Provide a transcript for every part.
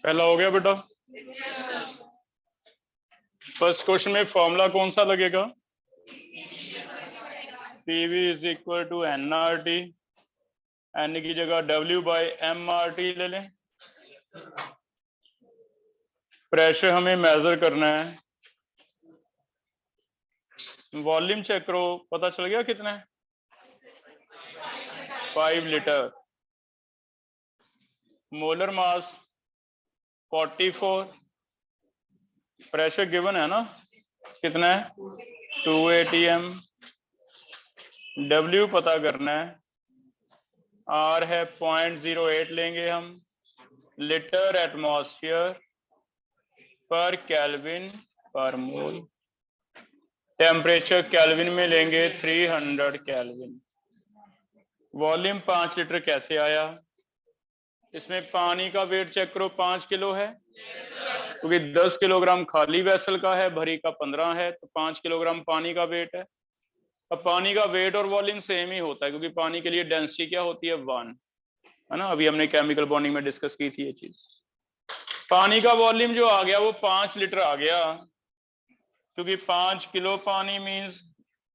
पहला हो गया बेटा। फर्स्ट क्वेश्चन में फॉर्मूला कौन सा लगेगा? PV is equal to NRT, N की जगह W बाई MRT ले लें। प्रेशर हमें मेजर करना है, वॉल्यूम चेक करो, पता चल गया कितना है? 5 litre. Molar mass 44, pressure given है ना, कितना है? 2 atm। W पता करना है, R है 0.08 लेंगे हम, लीटर एटमॉस्फेयर पर केल्विन पर मोल। टेम्परेचर केल्विन में लेंगे 300 केल्विन। वॉल्यूम 5 लीटर कैसे आया? इसमें पानी का वेट चेक करो, 5 किलो है, क्योंकि 10 किलोग्राम खाली वेसल का है, भरी का 15 है, तो 5 किलोग्राम पानी का वेट है। अब पानी का वेट और वॉल्यूम सेम ही होता है, क्योंकि पानी के लिए डेंसिटी क्या होती है? 1, है ना। अभी हमने केमिकल बॉन्डिंग में डिस्कस की थी ये चीज। पानी का वॉल्यूम जो आ गया वो 5 लीटर आ गया, क्योंकि 5 किलो पानी मीन्स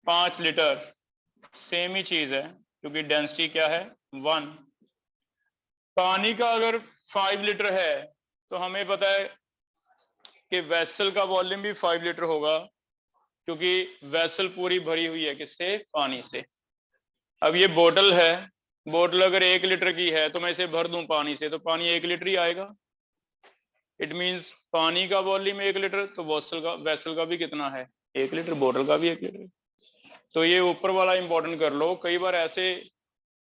5 लीटर, सेम ही चीज है, क्योंकि डेंसिटी क्या है? 1। पानी का अगर 5 लीटर है तो हमें पता है कि वेसल का वॉल्यूम भी 5 लीटर होगा, क्योंकि वेसल पूरी भरी हुई है किससे? पानी से। अब ये बोतल है, बोतल अगर 1 लीटर की है तो मैं इसे भर दूं पानी से, तो पानी 1 लीटर ही आएगा। इट मींस पानी का वॉल्यूम 1 लीटर, तो वेसल का भी कितना है? 1 लीटर, बोतल का भी 1 लीटर। तो ये ऊपर वाला इंपॉर्टेंट कर लो, कई बार ऐसे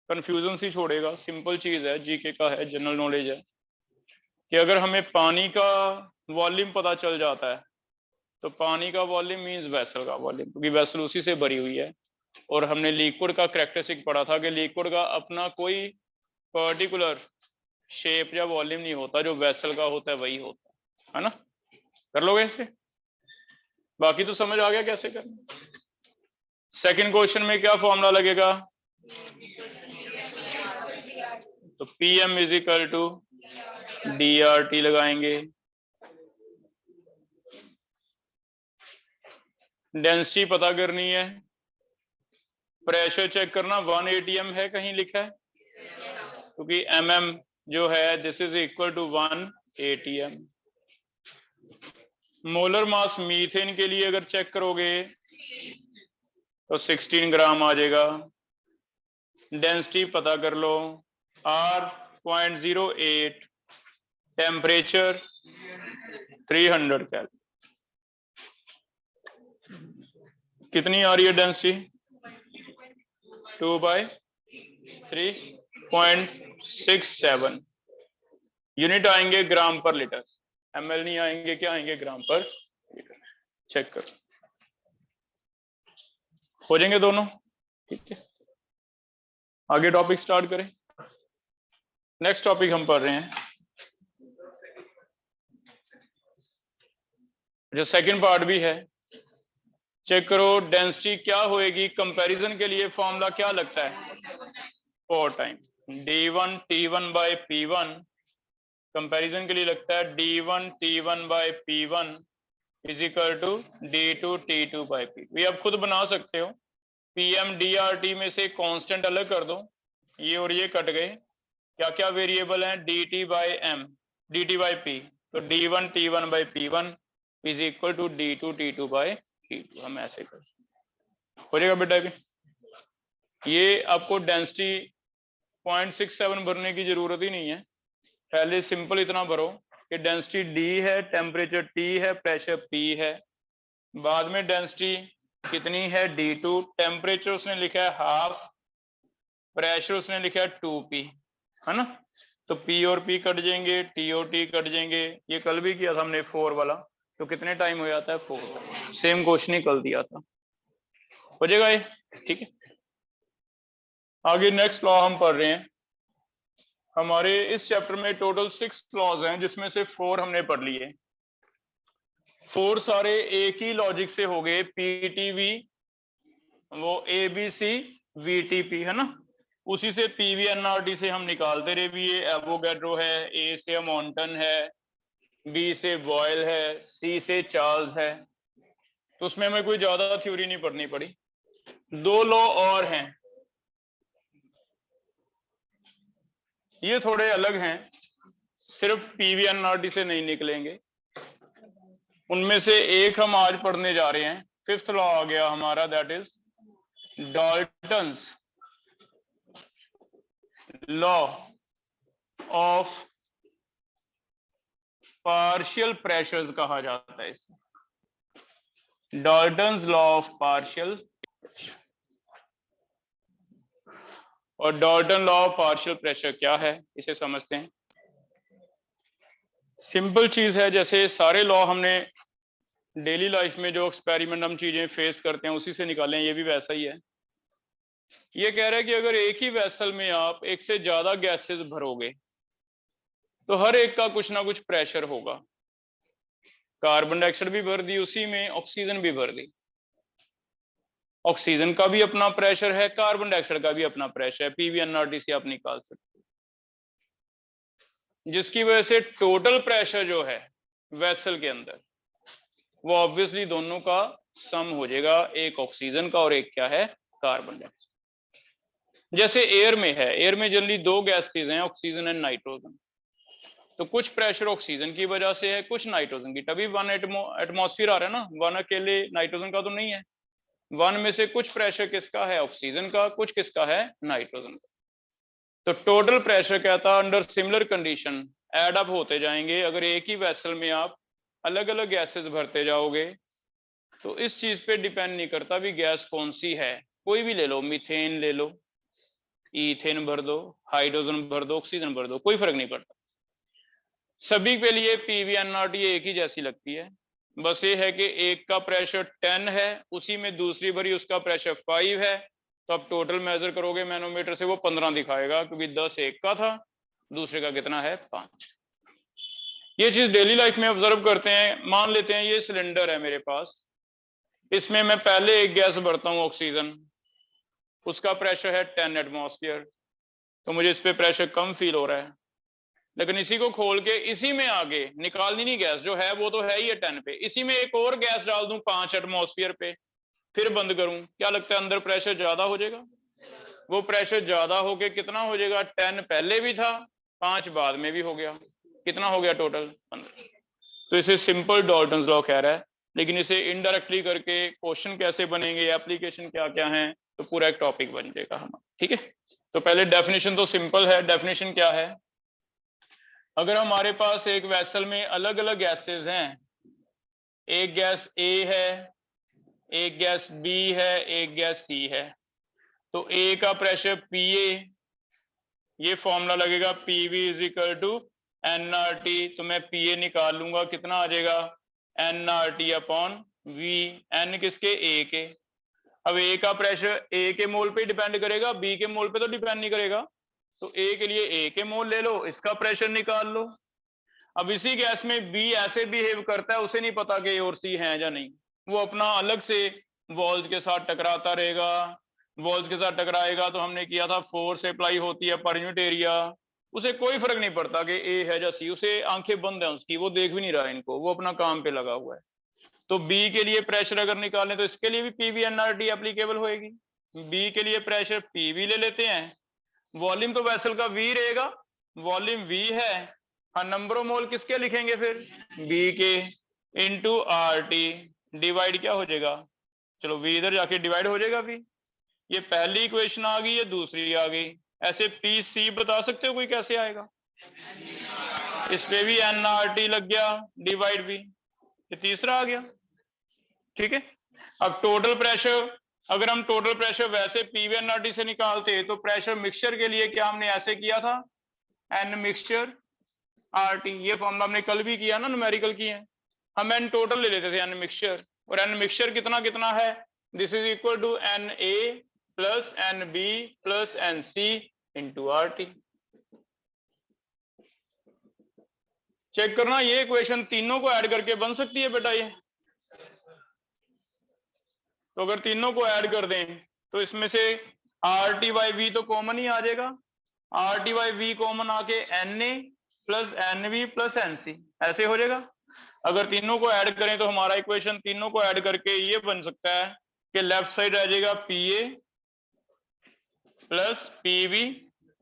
कंफ्यूजन सी छोड़ेगा। सिंपल चीज है, जीके का है, जनरल नॉलेज है, कि अगर हमें पानी का वॉल्यूम पता चल जाता है तो पानी का वॉल्यूम मींस वेसल का वॉल्यूम, क्योंकि वेसल उसी से भरी हुई है। और हमने लिक्विड का कैरेक्टरिस्टिक पढ़ा था कि लिक्विड का अपना कोई पर्टिकुलर शेप या वॉल्यूम नहीं होता, जो वेसल का होता है वही होता है ना। कर लोगे इसे? बाकी तो समझ आ गया कैसे करना। सेकंड क्वेश्चन में क्या फॉर्मूला लगेगा? तो PM is equal to DRT लगाएंगे। डेंसिटी पता करनी है, प्रेशर चेक करना, 1 atm है कहीं लिखा है, क्योंकि mm जो है this is equal to 1 atm। Molar mass methane के लिए अगर चेक करोगे तो 16 ग्राम आ जाएगा। डेंसिटी पता कर लो, R 0.08, टेम्परेचर 300 कैलोरी। कितनी आ रही है डेंसिटी? 2/3.67। यूनिट आएंगे ग्राम पर लीटर, ml नहीं आएंगे, क्या आएंगे? ग्राम पर लीटर। चेक करो, हो जाएंगे दोनों, ठीक है। आगे टॉपिक स्टार्ट करें। नेक्स्ट टॉपिक हम पढ़ रहे हैं, जो सेकंड पार्ट भी है। चेक करो डेंसिटी क्या होएगी, कंपैरिजन के लिए फॉर्मूला क्या लगता है? 4 time D1 T1 by P1। Comparison के लिए लगता है D1 T1 by P1 is equal to D2 T2 by P। ये आप खुद बना सकते हो। PM DRT में से कांस्टेंट अलग कर दो, ये और ये कट गए, क्या क्या वेरिएबल हैं? DT by M, DT by P, तो D1 T1 by P1 is equal to D2 T2 by T2। हम ऐसे कर हो जाएगा बेटा। भी ये आपको डेंसिटी 0.67 भरने की जरूरत ही नहीं है, पहले सिंपल इतना भरो कि डेंसिटी डी है, टेम्परेचर टी है, प्रेशर पी है। बाद में डेंसिटी कितनी है, D2, टेम्परेचर उसने लिखा है हाफ, प्रेशर उसने लिखा है 2P, है ना। तो P और P कट जाएंगे, T और T कट जाएंगे। ये कल भी किया था हमने 4 वाला, तो कितने टाइम हो जाता है 4। सेम क्वेश्चन ही कल दिया था, हो जाएगा ये, ठीक है। आगे नेक्स्ट लॉ हम पढ़ रहे हैं। हमारे इस चैप्टर में टोटल 6 लॉज हैं, जिसमें से 4 हमने पढ़ लिए। 4 सारे एक ही लॉजिक से हो गए, PTV, वो ABC VTP, है ना। उसी से PV-NRT से हम निकालते रहे भी। ये एवोगैड्रो है, A से अमॉन्टन है, B से बॉयल है, C से चार्ल्स है। तो उसमें हमें कोई ज्यादा थ्योरी नहीं पढ़नी पड़ी। 2 लॉ और हैं, ये थोड़े अलग हैं, सिर्फ PV-NRT से नहीं निकलेंगे। उनमें से एक हम आज पढ़ने जा रहे हैं। 5th लॉ आ गया हमारा, that is Dalton's law of partial pressures कहा जाता है इसे, डाल्टन्स लॉ ऑफ पार्शियल। और Dalton law of partial pressure क्या है, इसे समझते हैं। सिंपल चीज है, जैसे सारे लॉ हमने डेली लाइफ में जो एक्सपेरिमेंट हम चीजें फेस करते हैं उसी से निकालें, ये भी वैसा ही है। ये कह रहा है कि अगर एक ही वेसल में आप एक से ज्यादा गैसेस भरोगे तो हर एक का कुछ ना कुछ प्रेशर होगा। कार्बन डाइऑक्साइड भी भर दी उसी में, ऑक्सीजन भी भर दी। ऑक्सीजन का भी अपना प्रेशर है, कार्बन डाइऑक्साइड का भी अपना प्रेशर है। PV-NRT से आप निकाल सकते हो, जिसकी वजह से टोटल प्रेशर जो है वेसल के अंदर, वो ऑब्वियसली दोनों का सम हो जाएगा, एक ऑक्सीजन का और एक क्या है, कार्बन डाइऑक्साइड। जैसे एयर में है, एयर में जनरली 2 गैसेज हैं, ऑक्सीजन एंड नाइट्रोजन। तो कुछ प्रेशर ऑक्सीजन की वजह से है, कुछ नाइट्रोजन की, तभी 1 एटमॉस्फेयर आ रहा है ना। 1 अकेले नाइट्रोजन का तो नहीं है। 1 में से कुछ प्रेशर किसका है, ऑक्सीजन का, कुछ किसका है, नाइट्रोजन का। तो टोटल प्रेशर कहता है under similar condition add up होते जाएंगे। अगर एक ही वेसल में आप अलग अलग गैसेस भरते जाओगे तो इस चीज पे डिपेंड नहीं करता भी गैस कौन सी है, कोई भी ले लो, मीथेन ले लो, ईथेन भर दो, हाइड्रोजन भर दो, ऑक्सीजन भर दो, कोई फर्क नहीं पड़ता। सभी के लिए PV-NRT एक ही जैसी लगती है। बस ये है कि एक का प्रेशर 10 है, उसी में दूसरी भरी उसका प्रेशर 5 है, तो आप टोटल मेजर करोगे मैनोमीटर से, वो 15 दिखाएगा, क्योंकि 10 एक का था, दूसरे का कितना है, 5। ये चीज डेली लाइफ में ऑब्जर्व करते हैं। मान लेते हैं ये सिलेंडर है मेरे पास, इसमें मैं पहले एक गैस भरता हूँ ऑक्सीजन, उसका प्रेशर है 10 एटमॉस्फेयर, तो मुझे इस पे प्रेशर कम फील हो रहा है। लेकिन इसी को खोल के इसी में आगे निकालनी नहीं, गैस जो है वो तो है ही है 10 पे, इसी में एक और गैस डाल दूं 5 एटमॉस्फेयर पे, फिर बंद करूं, क्या लगता है अंदर प्रेशर ज्यादा हो जाएगा? वो प्रेशर ज्यादा होके कितना हो जाएगा, 10 पहले भी था, 5 बाद में भी हो गया, कितना हो गया टोटल, 15। तो इसे सिंपल डाल्टन्स लॉ कह रहा है। लेकिन इसे इनडायरेक्टली करके क्वेश्चन कैसे बनेंगे, एप्लीकेशन क्या क्या है, तो पूरा एक टॉपिक बन जाएगा हमारा, ठीक है। तो पहले डेफिनेशन तो सिंपल है। डेफिनेशन क्या है, अगर हमारे पास एक वेसल में अलग अलग गैसेस हैं, एक गैस A है, एक गैस B है, एक गैस C है, तो A का प्रेशर PA, ये फॉर्मूला लगेगा PV is equal to NRT, तो मैं PA निकाल लूंगा, कितना आ जाएगा, NRT अपॉन V, N किसके, A के। अब A का प्रेशर A के मोल पे डिपेंड करेगा, B के मोल पे तो डिपेंड नहीं करेगा, तो A के लिए A के मोल ले लो, इसका प्रेशर निकाल लो। अब इसी गैस में B ऐसे बिहेव करता है, उसे नहीं पता कि A और C है या नहीं, वो अपना अलग से वॉल्स के साथ टकराता रहेगा। वॉल्स के साथ टकराएगा तो हमने किया था फोर्स अप्लाई होती है पर यूनिट एरिया, उसे कोई फर्क नहीं पड़ता कि A है या C, उसे आंखें बंद है उसकी, वो देख भी नहीं रहा है इनको, वो अपना काम पे लगा हुआ है। तो B के लिए प्रेशर अगर निकालें तो इसके लिए भी PV-NRT एप्लीकेबल होएगी। B के लिए प्रेशर PV ले लेते हैं, वॉल्यूम तो वेसल का V रहेगा, वॉल्यूम V है, हाँ नंबर ऑफ मोल किसके लिखेंगे फिर, B के, इंटू RT, डिवाइड क्या हो जाएगा, चलो V इधर जाके डिवाइड हो जाएगा V। ये पहली इक्वेशन आ गई, ये दूसरी आ गई। ऐसे PC बता सकते हो कोई कैसे आएगा, इस पे भी NRT लग गया डिवाइड भी, ये तीसरा आ गया। ठीक है, अब टोटल प्रेशर, अगर हम टोटल प्रेशर वैसे PV NRT से निकालते तो प्रेशर मिक्सचर के लिए क्या हमने ऐसे किया था, N मिक्सचर RT, ये फॉर्मूला हमने कल भी किया ना, न्यूमेरिकल किए हैं। हम N टोटल ले लेते थे N मिक्सचर, और N मिक्सचर कितना कितना है, this is equal to NA plus NB plus NC into RT। Check करना ये इक्वेशन तीनों को ऐड करके बन सकती है बेटा ये। तो अगर तीनों को ऐड कर दें तो इसमें से RT बाई V तो कॉमन ही आ जाएगा, RT बाई V कॉमन आके NA plus NB plus NC ऐसे हो जाएगा। अगर तीनों को ऐड करें तो हमारा इक्वेशन तीनों को ऐड करके ये बन सकता है कि लेफ्ट साइड आ जाएगा PA plus PB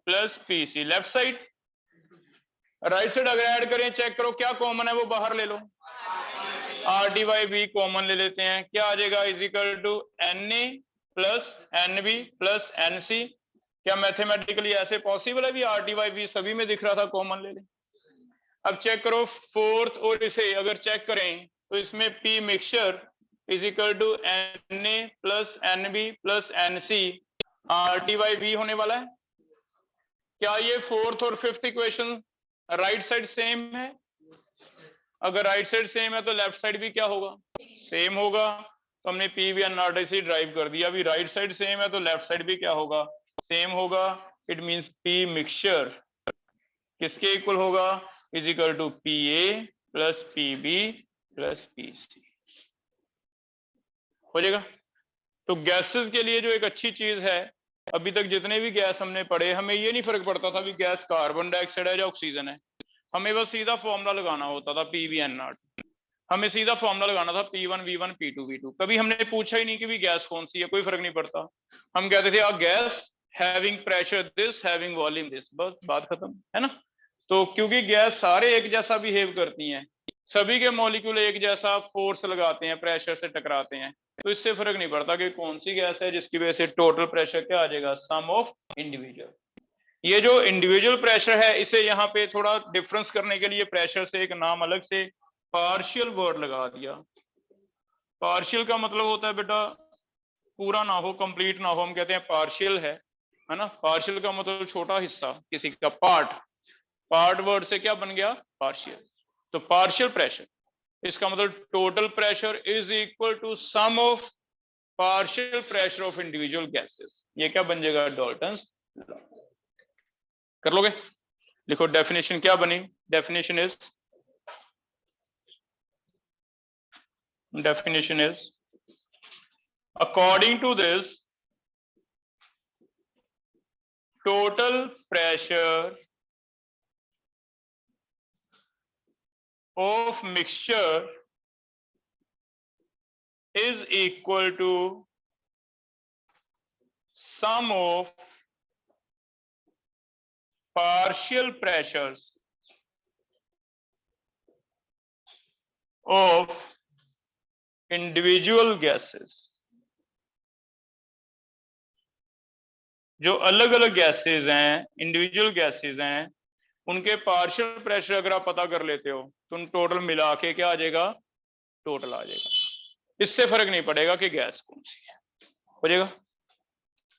plus PC left side. Right side अगर ऐड करें, चेक करो क्या कॉमन है वो बाहर ले लो, RT बाई V कॉमन ले लेते हैं, क्या आ जाएगा, is equal to NA plus NB plus NC। क्या मैथमेटिकली ऐसे पॉसिबल है भी RT बाई V सभी में दिख रहा था, कॉमन ले लें। अब चेक करो फोर्थ, और इसे अगर चेक करें तो इसमें P mixture is equal to NA plus NB plus NC RT by V होने वाला है। क्या ये फोर्थ और fifth equation right side same है? अगर राइट साइड सेम है तो लेफ्ट साइड भी क्या होगा, सेम होगा। तो हमने PV NRT से ड्राइव कर दिया, अभी राइट साइड सेम है तो लेफ्ट साइड भी क्या होगा, सेम होगा। इट मींस P मिक्सचर किसके इक्वल होगा, is equal to PA plus PB plus PC हो जाएगा। तो गैसेस के लिए जो एक अच्छी चीज है, अभी तक जितने भी गैस हमने पढ़े, हमें ये नहीं फर्क पड़ता था भी गैस कार्बन डाइऑक्साइड है या ऑक्सीजन है, हमें बस सीधा फॉर्मूला लगाना होता था PV NRT, हमें सीधा फॉर्मूला लगाना था P1 V1 P2 V2। कभी हमने पूछा ही नहीं कि भी गैस कौन सी है, कोई फर्क नहीं पड़ता। हम कहते थे gas having pressure this having volume this, बस बात खत्म है ना। तो क्योंकि गैस सारे एक जैसा बिहेव करती हैं, सभी के मॉलिक्यूल एक जैसा फोर्स लगाते हैं, प्रेशर से टकराते हैं, तो इससे फर्क नहीं पड़ता कि कौन सी गैस है, जिसकी वजह से टोटल प्रेशर क्या आ जाएगा, सम ऑफ इंडिविजुअल। ये जो इंडिविजुअल प्रेशर है, इसे यहाँ पे थोड़ा डिफरेंस करने के लिए प्रेशर से एक नाम अलग से पार्शियल वर्ड लगा दिया। पार्शियल का मतलब होता है बेटा पूरा ना हो, कंप्लीट ना हो, हम कहते हैं पार्शियल है ना। पार्शियल का मतलब छोटा हिस्सा किसी का, पार्ट, पार्ट वर्ड से क्या बन गया, पार्शियल। तो पार्शियल प्रेशर, इसका मतलब total pressure is equal to sum of partial pressure of individual gases. ये क्या बन जाएगा, डाल्टन्स लॉ। कर लोगे, लिखो डेफिनेशन क्या बनी, definition is according to this total pressure of mixture is equal to sum of partial pressures of individual gases। जो अलग अलग गैसेस हैं, इंडिविजुअल गैसेस हैं, उनके पार्शियल प्रेशर अगर आप पता कर लेते हो तो टोटल मिला के क्या आ जाएगा, टोटल आ जाएगा। इससे फर्क नहीं पड़ेगा कि गैस कौन सी है, हो जाएगा।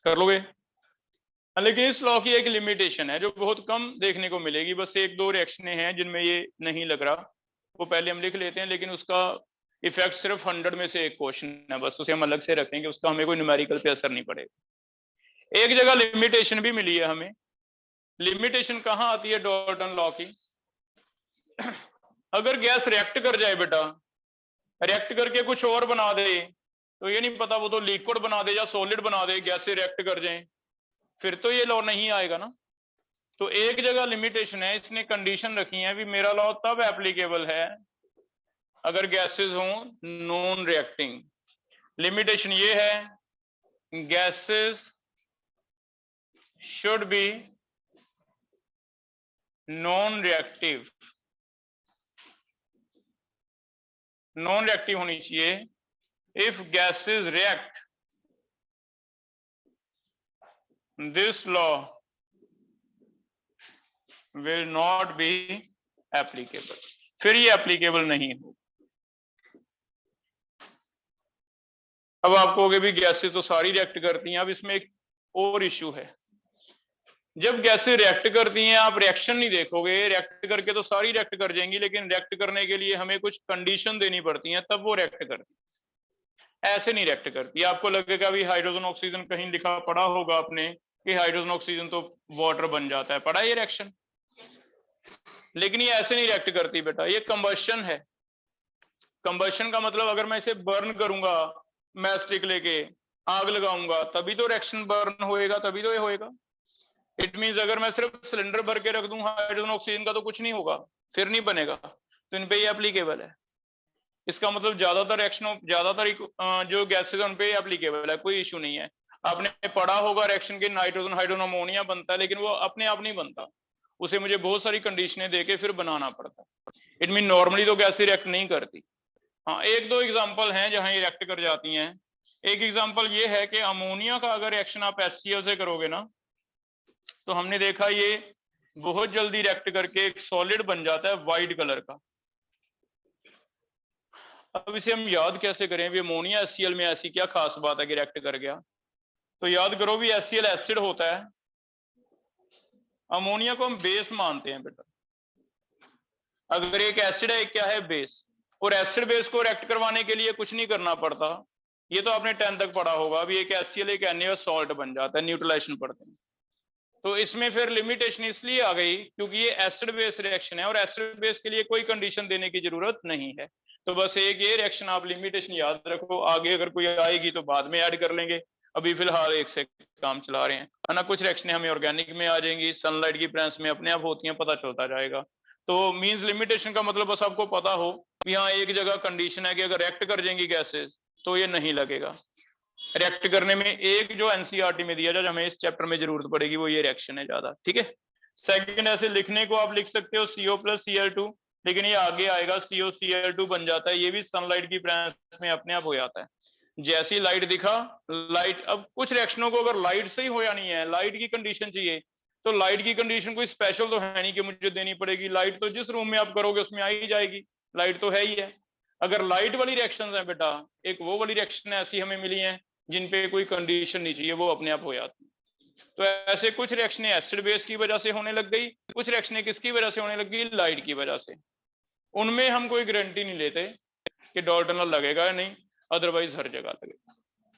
कर लोगे। लेकिन इस लॉ की एक लिमिटेशन है जो बहुत कम देखने को मिलेगी, बस एक दो रिएक्शन हैं जिनमें ये नहीं लग रहा, वो पहले हम लिख लेते हैं, लेकिन उसका इफेक्ट सिर्फ 100 में से एक क्वेश्चन है, बस उसे हम अलग से रखेंगे, उसका हमें कोई न्यूमेरिकल पे असर नहीं पड़ेगा। एक जगह लिमिटेशन भी मिली है हमें। लिमिटेशन कहाँ आती है डाल्टन लॉ की, अगर गैस रिएक्ट कर जाए बेटा, रिएक्ट करके कुछ और बना दे, तो ये नहीं पता वो तो लिक्विड बना दे या सॉलिड बना दे, गैस से रिएक्ट कर जाए, फिर तो ये लॉ नहीं आएगा ना। तो एक जगह लिमिटेशन है, इसने कंडीशन रखी है भी मेरा लॉ तब एप्लीकेबल है अगर गैसेस हों नॉन रिएक्टिंग। लिमिटेशन ये है, gases should be non reactive, non reactive होनी चाहिए। If gases react, this law will not be applicable, फिर ये एप्लीकेबल नहीं हो। अब आप कहोगे भी गैसें तो सारी रिएक्ट करती हैं। अब इसमें एक और इश्यू है, जब गैसें रिएक्ट करती हैं आप रिएक्शन नहीं देखोगे, रिएक्ट करके तो सारी रिएक्ट कर जाएंगी, लेकिन रिएक्ट करने के लिए हमें कुछ कंडीशन देनी पड़ती हैं, तब वो रिएक्ट करती है। ऐसे नहीं रिएक्ट करती। आपको लगेगा भी हाइड्रोजन ऑक्सीजन कहीं लिखा पड़ा होगा आपने कि हाइड्रोजन ऑक्सीजन तो वाटर बन जाता है, पढ़ा ये रिएक्शन, लेकिन ये ऐसे नहीं रिएक्ट करती बेटा, ये कंबशन है। कंबशन का मतलब अगर मैं इसे बर्न करूंगा, मैच स्टिक लेके आग लगाऊंगा, तभी तो रिएक्शन बर्न होएगा, तभी तो ये होएगा। इट मींस अगर मैं सिर्फ सिलेंडर भर के रख दूं हाइड्रोजन ऑक्सीजन का तो कुछ नहीं होगा, फिर नहीं बनेगा। तो इन पे ये एप्लीकेबल है। इसका मतलब ज्यादातर रिएक्शनों, ज्यादातर जो गैसेज उन पे एप्लीकेबल है, कोई इशू नहीं है। आपने पढ़ा होगा रिएक्शन के नाइट्रोजन हाइड्रोजन अमोनिया बनता है, लेकिन वो अपने आप नहीं बनता, उसे मुझे बहुत सारी कंडीशनें देके फिर बनाना पड़ता है। इट मीन नॉर्मली तो गैसें रिएक्ट नहीं करती। हाँ, एक दो एग्जाम्पल हैं जहां ये रिएक्ट कर जाती हैं। एक एग्जाम्पल ये है कि अमोनिया का अगर रिएक्शन आप HCl से करोगे ना, तो हमने देखा ये बहुत जल्दी रिएक्ट करके एक सॉलिड बन जाता है व्हाइट कलर का। अब इसे हम याद कैसे करें भी अमोनिया HCl में ऐसी क्या खास बात है कि रिएक्ट कर गया? तो याद करो भी HCl एसिड होता है, अमोनिया को हम बेस मानते हैं बेटा। अगर एक एसिड है, एक क्या है? बेस। और एसिड बेस को रिएक्ट करवाने के लिए कुछ नहीं करना पड़ता, ये तो आपने 10 तक पढ़ा होगा। अभी एक HCl एक NaOH सॉल्ट बन जाता है, न्यूट्रलाइजेशन पढ़ते हैं। तो इसमें फिर लिमिटेशन इसलिए आ गई क्योंकि ये एसिड बेस रिएक्शन है, और एसिड बेस के लिए कोई कंडीशन देने की जरूरत नहीं है। तो बस एक ये रिएक्शन आप लिमिटेशन याद रखो, आगे अगर कोई आएगी तो बाद में ऐड कर लेंगे, अभी फिलहाल एक से काम चला रहे हैं, है ना। कुछ रिएक्शनें हमें ऑर्गेनिक में आ जाएंगी, सनलाइट की प्रेजेंस में अपने आप होती हैं, पता चलता जाएगा। तो मींस लिमिटेशन का मतलब बस आपको पता हो कि हाँ एक जगह कंडीशन है कि अगर रिएक्ट कर जाएंगी गैसेज तो ये नहीं लगेगा। रिएक्ट करने में एक जो एनसीईआरटी में दिया जाए, हमें इस चैप्टर में जरूरत पड़ेगी, वो ये रिएक्शन है ज्यादा, ठीक है। सेकंड, ऐसे लिखने को आप लिख सकते हो CO+Cl2, लेकिन ये आगे आएगा COCl2 बन जाता है, ये भी सनलाइट की प्रेजेंस में अपने आप हो जाता है। जैसी लाइट दिखा, लाइट, अब कुछ रिएक्शनों को अगर लाइट से ही हो जानी है, लाइट की कंडीशन चाहिए, तो लाइट की कंडीशन कोई स्पेशल तो है नहीं कि मुझे देनी पड़ेगी। लाइट तो जिस रूम में आप करोगे उसमें आ ही जाएगी, लाइट तो है ही है। अगर लाइट वाली रिएक्शंस हैं बेटा, एक वो वाली रिएक्शन ऐसी हमें मिली हैं जिन पे कोई कंडीशन नहीं चाहिए, वो अपने आप हो जाती है। तो ऐसे कुछ रिएक्शनें एसिड बेस की वजह से होने लग गई, कुछ रिएक्शनें किसकी वजह से होने लग गई? लाइट की वजह से। उनमें हम कोई गारंटी नहीं लेते कि डाल्टनल लगेगा या नहीं, अदरवाइज हर जगह लगेगा।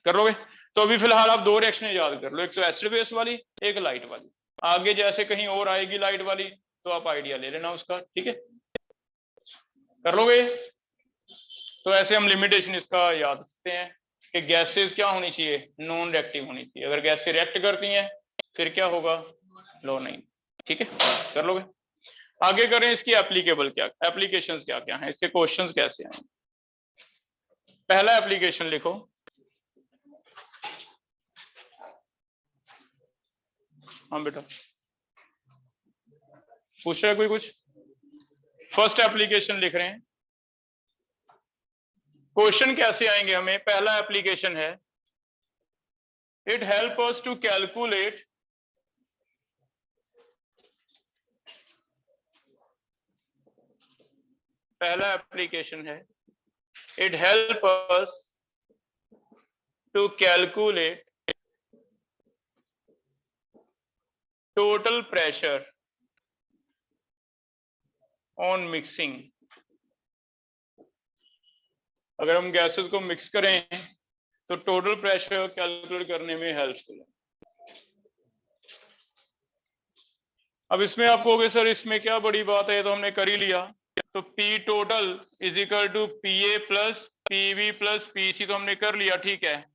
कर लोगे? तो अभी फिलहाल आप दो रिएक्शनें याद कर लो, एक तो एसिड बेस वाली, एक लाइट वाली। आगे जैसे कहीं और आएगी लाइट वाली तो आप आइडिया ले लेना उसका, ठीक है। कर लोगे? तो ऐसे हम लिमिटेशन इसका याद रखते हैं कि गैसेस क्या होनी चाहिए? नॉन रिएक्टिव होनी चाहिए। अगर गैसें रिएक्ट करती हैं फिर क्या होगा? लो नहीं, ठीक है। कर लोगे? आगे करें इसकी एप्लीकेबल क्या, एप्लीकेशंस क्या क्या हैं, इसके क्वेश्चंस कैसे हैं। पहला एप्लीकेशन लिखो, हाँ बेटा पूछ रहा है कोई कुछ? फर्स्ट एप्लीकेशन लिख रहे हैं। क्वेश्चन कैसे आएंगे हमें? पहला एप्लीकेशन है, it help us to calculate पहला एप्लीकेशन है, it help us to calculate total pressure on mixing. अगर हम गैसेस को मिक्स करें तो टोटल प्रेशर कैलकुलेट करने में हेल्पफुल है। अब इसमें आप कहोगे सर इसमें क्या बड़ी बात है, तो हमने कर ही लिया। तो P total is equal to PA plus PV plus PC, तो हमने कर लिया, ठीक है।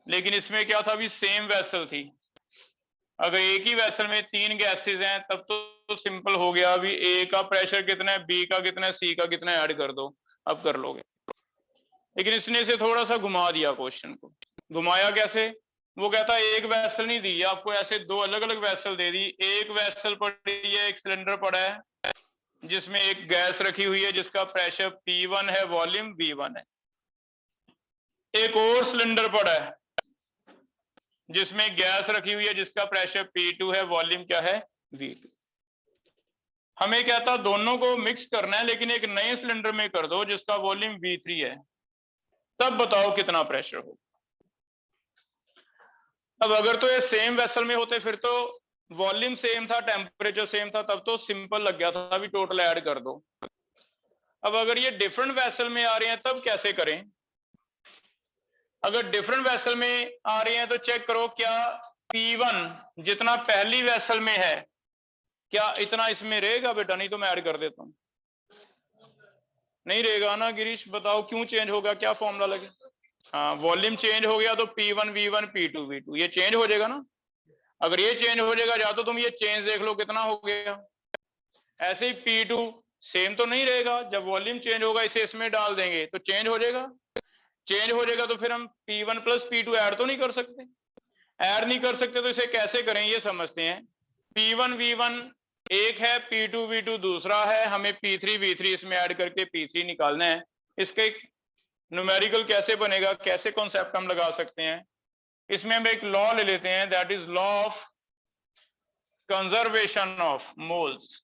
लेकिन इसमें क्या था, अभी सेम वेसल थी। अगर एक ही वेसल में तीन गैसेज हैं तब तो सिंपल हो गया, अभी A का प्रेशर कितना है, B का कितना है, C का कितना है, ऐड कर दो, अब कर लोगे। लेकिन इसने इसे थोड़ा सा घुमा दिया क्वेश्चन को। घुमाया कैसे? वो कहता है एक वेसल नहीं दी आपको, ऐसे दो अलग अलग वेसल दे दी। एक वेसल पड़ी है, एक सिलेंडर पड़ा है जिसमें एक गैस रखी हुई है जिसका प्रेशर P1 है, वॉल्यूम V1 है। एक और सिलेंडर पड़ा है जिसमें गैस रखी हुई है जिसका प्रेशर P2 है, वॉल्यूम क्या है? V2। हमें क्या था, दोनों को मिक्स करना है लेकिन एक नए सिलेंडर में कर दो जिसका वॉल्यूम V3 है, तब बताओ कितना प्रेशर हो। अब अगर तो ये सेम वेसल में होते फिर तो वॉल्यूम सेम था, टेम्परेचर सेम था, तब तो सिंपल लग गया था, अभी टोटल ऐड कर दो। अब अगर ये डिफरेंट वेसल में आ रहे हैं तब कैसे करें? अगर डिफरेंट वेसल में आ रहे हैं तो चेक करो क्या P1 जितना पहली वेसल में है क्या इतना इसमें रहेगा बेटा, नहीं तो मैं ऐड कर देता हूं। नहीं रहेगा ना गिरीश, बताओ क्यों चेंज होगा, क्या फॉर्मूला लगे? हाँ, वॉल्यूम चेंज हो गया तो P1 V1 P2 V2 ये चेंज हो जाएगा ना। अगर ये चेंज हो जाएगा या तो तुम ये चेंज देख लो कितना हो गया। ऐसे ही P2 सेम तो नहीं रहेगा, जब वॉल्यूम चेंज होगा इसे इसमें डाल देंगे तो चेंज हो जाएगा। चेंज हो जाएगा तो फिर हम P1 प्लस P2 ऐड तो नहीं कर सकते। ऐड नहीं कर सकते तो इसे कैसे करें ये समझते हैं। P1 V1 एक है, P2 V2 दूसरा है, हमें P3 V3 इसमें ऐड करके P3 निकालना है। इसका एक न्यूमेरिकल कैसे बनेगा, कैसे कॉन्सेप्ट हम लगा सकते हैं? इसमें हम एक लॉ ले लेते हैं, that is law of conservation of moles.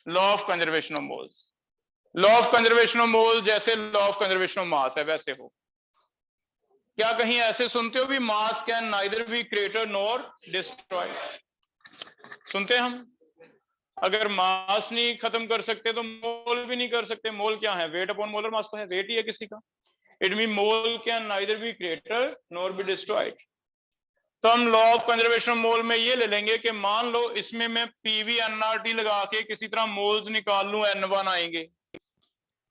Law of conservation of moles, law of conservation of moles जैसे law of conservation of mass है वैसे हो। क्या कहीं ऐसे सुनते हो भी mass can neither be created nor destroyed? सुनते हैं हम। अगर मास नहीं खत्म कर सकते तो मोल भी नहीं कर सकते। मोल क्या है? वेट अपॉन मोलर मास तो है, वेट ही है किसी का। It mean mole can neither be created nor be destroyed. तो हम law of conservation of mole में ये ले लेंगे कि मान लो इसमें मैं पीवी एनआरटी लगा के किसी तरह मोल्स निकाल लूं, N1 आएंगे।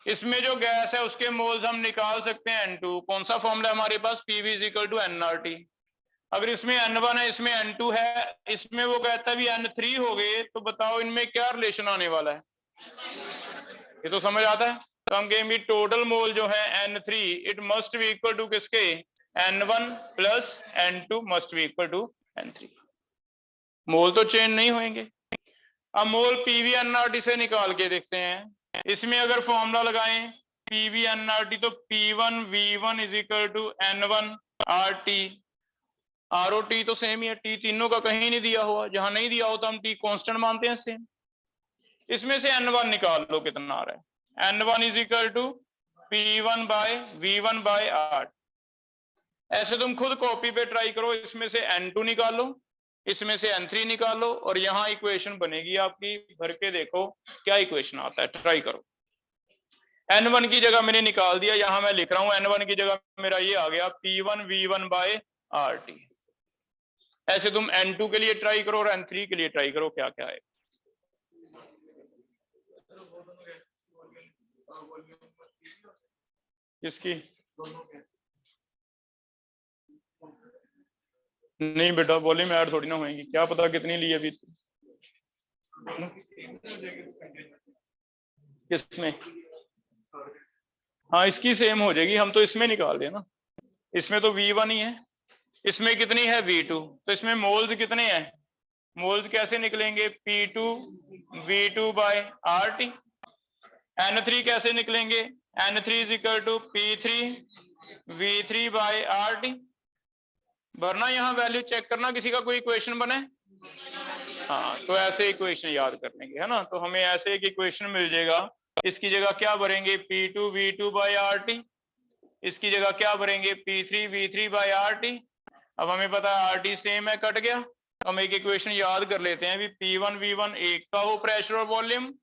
इसमें जो गैस है उसके मोल्स हम निकाल सकते हैं N2। कौन सा फॉर्मूला हमारे पास? PV is equal to NRT। अगर इसमें N1 है इसमें N2 है, इसमें वो कहता है भी N3 हो गए, तो बताओ इनमें क्या रिलेशन आने वाला है? ये तो समझ आता है। तो हम कहेंगे टोटल मोल जो है N3 it must be equal to किसके? N1 plus N2 must be equal to N3। Mole तो चेंज नहीं होंगे। अब मोल PV NRT से निकाल के देखते हैं। इसमें अगर फॉर्मूला लगाएं PV NRT तो P1 V1 is equal to N1 RT। ROT तो सेम ही है, T तीनों का कहीं नहीं दिया हुआ, जहां नहीं दिया हो तो हम T कांस्टेंट मानते हैं सेम। इसमें से N1 निकाल लो कितना आ रहा है। N1 is equal to P1 by V1 by R। ऐसे तुम खुद कॉपी पे ट्राई करो, इसमें से N2 निकालो, इसमें से N3 निकालो और यहां इक्वेशन बनेगी आपकी, भर के देखो क्या इक्वेशन आता है, ट्राई करो। N1 की जगह मैंने निकाल दिया, यहां मैं लिख रहा हूं N1 की जगह मेरा ये आ गया P1 V1 बाय RT। ऐसे तुम N2 के लिए ट्राई करो और N3 के लिए ट्राई करो क्या क्या है। किसकी? नहीं बेटा, वॉल्यूम ऐड थोड़ी ना होएगी, क्या पता कितनी ली अभी। किसमें? हाँ इसकी सेम हो जाएगी, हम तो इसमें निकाल दें ना। इसमें तो V1 ही है, इसमें कितनी है V2, तो इसमें मोल्स कितने हैं? मोल्स कैसे निकलेंगे? P2 V2 bye RT। N3 कैसे निकलेंगे? N3 is equal to P3 V3 by RT। भरना, यहाँ वैल्यू चेक करना किसी का कोई इक्वेशन बने। हाँ तो ऐसे इक्वेशन याद कर लेंगे, है ना। तो हमें ऐसे एक इक्वेशन मिल जाएगा, इसकी जगह क्या भरेंगे? P2 V2 bye RT। इसकी जगह क्या भरेंगे? P3 V3 by RT। अब हमें पता है RT सेम है, कट गया। हम एक इक्वेशन याद कर लेते हैं भी P1 V1 एक का हो प्रेशर और वॉल्यूम,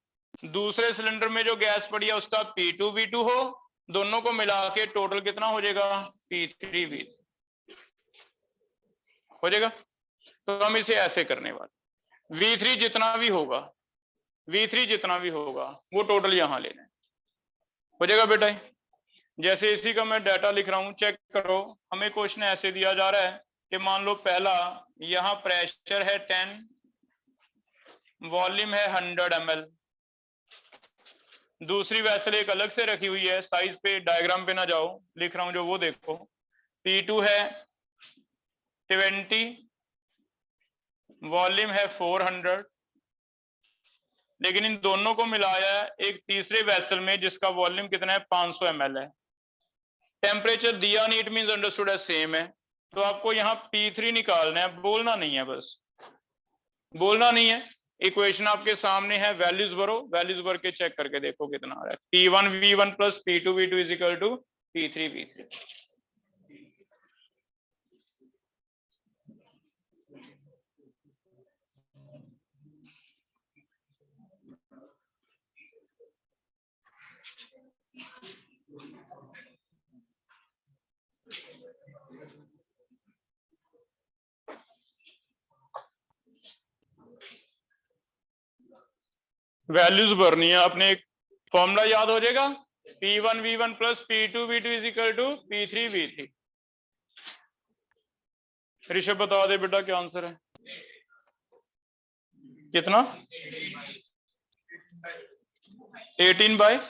दूसरे सिलेंडर में जो गैस पड़ी है उसका P2 V2 हो, दोनों को मिला के टोटल कितना हो जाएगा? P3 V3 हो जाएगा। तो हम इसे ऐसे करने वाले, V3 जितना भी होगा, V3 जितना भी होगा वो टोटल यहां लेना है, हो जाएगा बेटा। जैसे इसी का मैं डाटा लिख रहा हूं, चेक करो। हमें क्वेश्चन ऐसे दिया जा रहा है कि मान लो पहला यहां प्रेशर है 10, वॉल्यूम है 100 ml। दूसरी वेसल एक अलग से रखी हुई है, साइज पे डायग्राम पे ना जाओ, लिख रहा हूं जो वो देखो। P2 है 20, वॉल्यूम है 400, लेकिन इन दोनों को मिलाया एक तीसरे वेसल में जिसका वॉल्यूम कितना है? 500 ml है। टेम्परेचर दिया नहीं, इट मींस अंडरस्टूड है सेम है। तो आपको यहाँ P3 निकालना है, बोलना नहीं है बस। बोलना नहीं है, इक्वेशन आपके सामने है, वैल्यूज भरो, वैल्यूज भर के चेक करके देखो कितना आ रहा है। P1V1 plus P2V2 is equal to P3V3। Values भरनी है आपने, एक फॉर्मूला याद हो जाएगा, P1V1 plus P2V2 is equal to P3V3। Rishabh बता दे बेटा क्या आंसर है, कितना? 18/5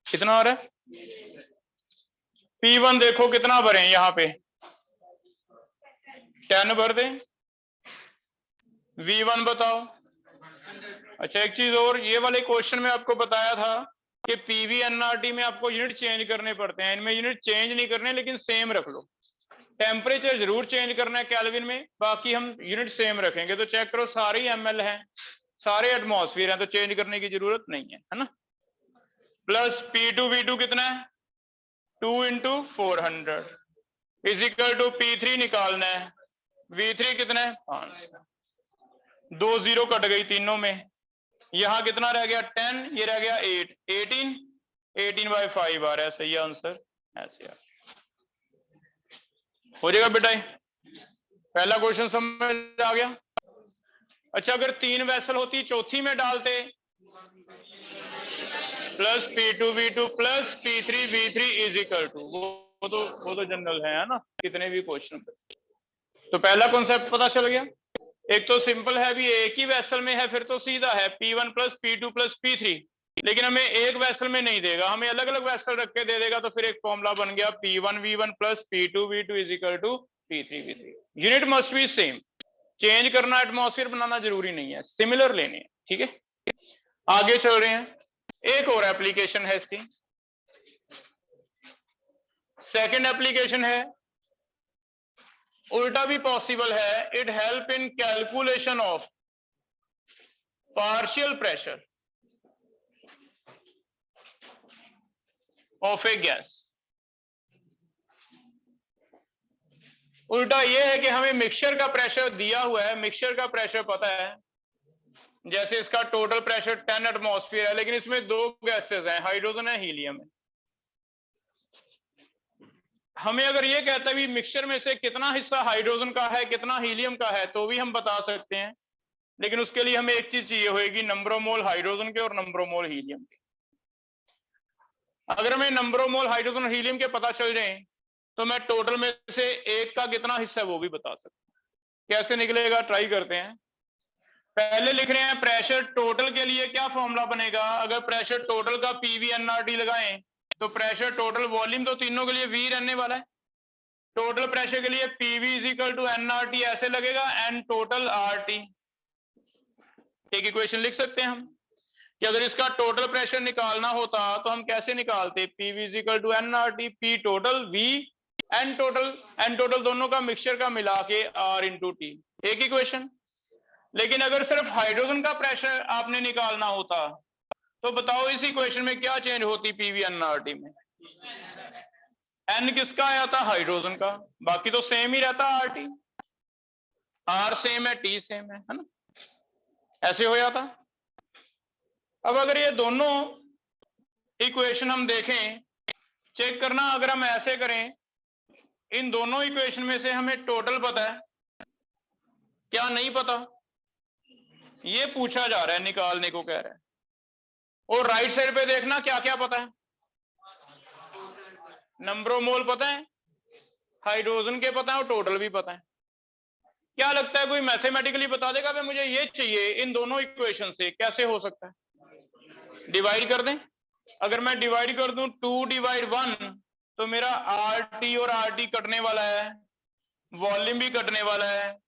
कितना आ रहा है? P1 देखो कितना भरे यहाँ पे, 10 भर दें। V1 बताओ। अच्छा एक चीज और, ये वाले क्वेश्चन में आपको बताया था कि PV/NRT में आपको यूनिट चेंज करने पड़ते हैं, इनमें यूनिट चेंज नहीं करने लेकिन सेम रख लो। टेम्परेचर जरूर चेंज करना है केल्विन में, बाकी हम यूनिट सेम रखेंगे। तो चेक करो सारे ml हैं, सारे एटमॉस्फेयर हैं, तो चेंज करने की जरूरत नहीं है ना। प्लस P2V2 कितना है? 2 × 400 इज इक्वल टू P3 निकालना है, V3 कितना है? 5। 2 0 कट गई तीनों में, यहां कितना रह गया? 10, ये रह गया 8, 18/5 आ रहा है सही आंसर। ऐसे यार हो जाएगा बेटा, पहला क्वेश्चन समझ आ गया। अच्छा अगर 3 वैसल होती, चौथी में डालते plus P2V2 plus P3V3 is equal to, वो तो जनरल है ना कितने भी क्वेश्चन पे। तो पहला कॉन्सेप्ट पता चल गया। एक तो सिंपल है, भी एक ही वैसल में है, फिर तो सीधा है P1 plus P2 plus P3, लेकिन हमें एक वैसल में नहीं देगा, हमें अलग अलग वैसल रख के दे देगा। तो फिर एक फॉर्मूला बन गया P1V1 plus P2V2 is equal to P3V3। Unit must be same, change करना एटमॉस्फेयर बनाना जरूरी नहीं है, सिमिलर लेने हैं। ठीक है आगे चल रहे हैं, एक और एप्लीकेशन है इसकी, सेकंड एप्लीकेशन है, उल्टा भी पॉसिबल है। It help in calculation of partial pressure of A gas. उल्टा यह है कि हमें मिक्सचर का प्रेशर दिया हुआ है, मिक्सचर का प्रेशर पता है, जैसे इसका टोटल प्रेशर 10 एटमॉस्फेयर है, लेकिन इसमें 2 गैसेस हैं, हाइड्रोजन है, हीलियम है। हमें अगर ये कहता है भी मिक्सचर में से कितना हिस्सा हाइड्रोजन का है कितना हीलियम का है, तो भी हम बता सकते हैं, लेकिन उसके लिए हमें एक चीज चाहिए होगी, नंबर ऑफ मोल हाइड्रोजन के और नंबर ऑफ मोल हीलियम के। अगर हमें नंबर ऑफ मोल हाइड्रोजन और हीलियम के पता चल जाए तो मैं टोटल में से एक का कितना हिस्सा है वो भी बता सकता हूं। कैसे निकलेगा, ट्राई करते हैं। पहले लिख रहे हैं प्रेशर टोटल के लिए क्या फॉर्मूला बनेगा। अगर प्रेशर टोटल का PV/NRT लगाएं तो प्रेशर टोटल वॉल्यूम तो तीनों के लिए V रहने वाला है, टोटल प्रेशर के लिए PV is equal to NRT ऐसे लगेगा, N टोटल RT। एक इक्वेशन लिख सकते हैं हम कि अगर इसका टोटल प्रेशर निकालना होता तो हम कैसे निकालते, PV is equal to NRT, P total V N total दोनों का मिक्सचर का मिला के R इंटू T, एक इक्वेशन। लेकिन अगर सिर्फ हाइड्रोजन का प्रेशर आपने निकालना होता तो बताओ इस इक्वेशन में क्या चेंज होती PV/NRT में। N किसका आया था, हाइड्रोजन का, बाकी तो सेम ही रहता RT, R सेम है, T सेम है ना, ऐसे हो जाता। अब अगर ये दोनों इक्वेशन हम देखें, चेक करना, अगर हम ऐसे करें, इन दोनों इक्वेशन में से हमें टोटल पता है क्या नहीं पता, ये पूछा जा रहा है, निकालने को कह रहा है। और राइट साइड पे देखना क्या क्या पता है, नंबर ऑफ मोल पता है, हाइड्रोजन के पता है और टोटल भी पता है। क्या लगता है कोई मैथमेटिकली बता देगा भाई मुझे ये चाहिए इन दोनों इक्वेशन से, कैसे हो सकता है? डिवाइड कर दें, अगर मैं डिवाइड कर दूं 2/1 तो मेरा RT और RT कटने वाला है, वॉल्यूम भी कटने वाला है,